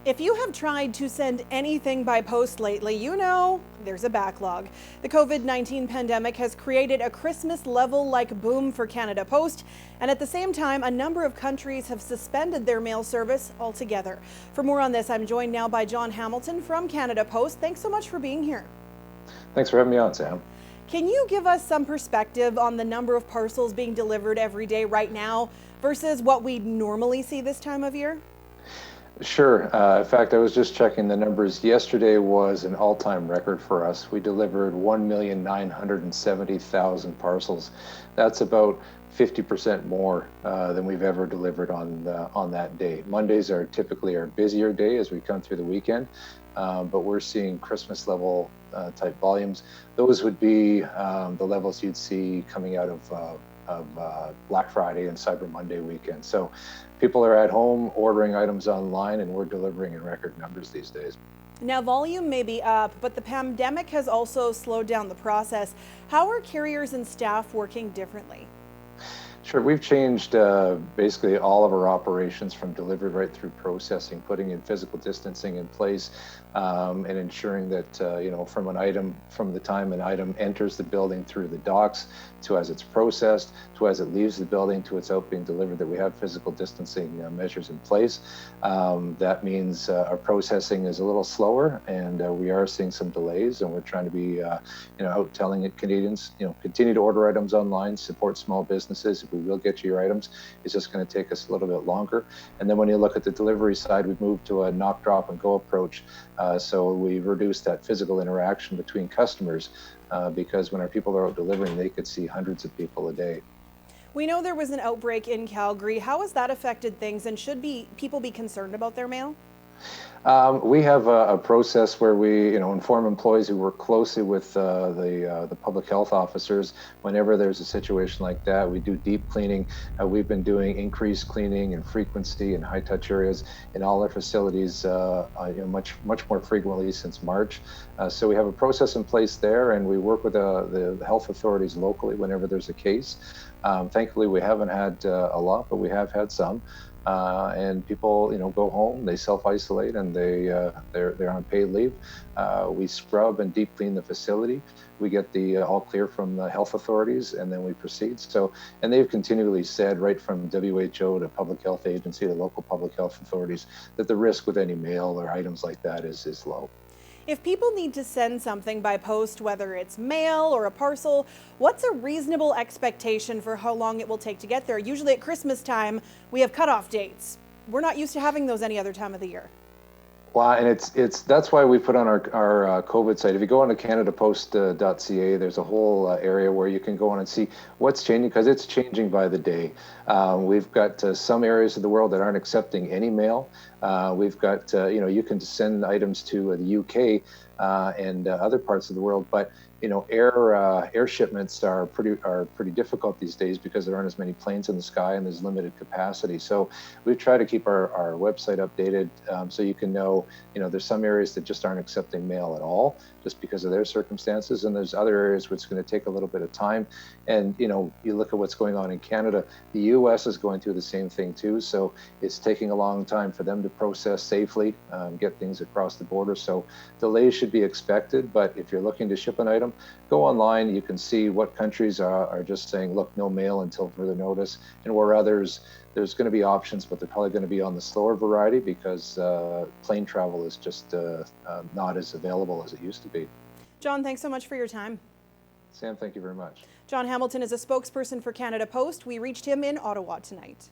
If you have tried to send anything by post lately, you know there's a backlog. The COVID-19 pandemic has created a Christmas level-like boom for Canada Post, and at the same time, a number of countries have suspended their mail service altogether. For more on this, I'm joined now by John Hamilton from Canada Post. Thanks so much for being here. Thanks for having me on, Sam. Can you give us some perspective on the number of parcels being delivered every day right now versus what we normally see this time of year? Sure. In fact, I was just checking the numbers. Yesterday was an all-time record for us. We delivered 1,970,000 parcels. That's about 50% more than we've ever delivered on that day. Mondays are typically our busier day as we come through the weekend, but we're seeing Christmas level type volumes. Those would be the levels you'd see coming out of Black Friday and Cyber Monday weekend. So people are at home ordering items online, and we're delivering in record numbers these days. Now, volume may be up, but the pandemic has also slowed down the process. How are carriers and staff working differently? Sure, we've changed basically all of our operations from delivery right through processing, putting in physical distancing in place, and ensuring that from the time an item enters the building through the docks to as it's processed, to as it leaves the building, to it's out being delivered, that we have physical distancing measures in place. That means our processing is a little slower, and we are seeing some delays, and we're trying to be out telling Canadians, continue to order items online, support small businesses. We will get you your items. It's just going to take us a little bit longer. And then when you look at the delivery side, we've moved to a knock, drop, and go approach. So we've reduced that physical interaction between customers because when our people are out delivering, they could see hundreds of people a day. We know there was an outbreak in Calgary. How has that affected things, and should people be concerned about their mail? We have a process where we, inform employees who work closely with the public health officers. Whenever there's a situation like that, we do deep cleaning. We've been doing increased cleaning and frequency in high-touch areas in all our facilities, much more frequently since March. So we have a process in place there, and we work with the health authorities locally whenever there's a case. Thankfully, we haven't had a lot, but we have had some. And people, go home, they self-isolate, and they're on paid leave. We scrub and deep clean the facility. We get the all clear from the health authorities, and then we proceed. And they've continually said, right from WHO to public health agency to local public health authorities, that the risk with any mail or items like that is low. If people need to send something by post, whether it's mail or a parcel, what's a reasonable expectation for how long it will take to get there? Usually at Christmas time, we have cutoff dates. We're not used to having those any other time of the year. Well, and that's why we put on our COVID site. If you go on to canadapost.ca, there's a whole area where you can go on and see what's changing, because it's changing by the day. We've got some areas of the world that aren't accepting any mail. We've got, you can send items to the UK and other parts of the world, but air shipments are pretty difficult these days because there aren't as many planes in the sky and there's limited capacity. So we try to keep our website updated so you can know, there's some areas that just aren't accepting mail at all just because of their circumstances, and there's other areas where it's going to take a little bit of time. And you look at what's going on in Canada, the US is going through the same thing too, so it's taking a long time for them to process safely, get things across the border. So delays should be expected, but if you're looking to ship an item, go online. You can see what countries are just saying, look, no mail until further notice, and where others, there's going to be options, but they're probably going to be on the slower variety because plane travel is just not as available as it used to be. John, thanks so much for your time. Sam, thank you very much. John Hamilton is a spokesperson for Canada Post. We reached him in Ottawa tonight.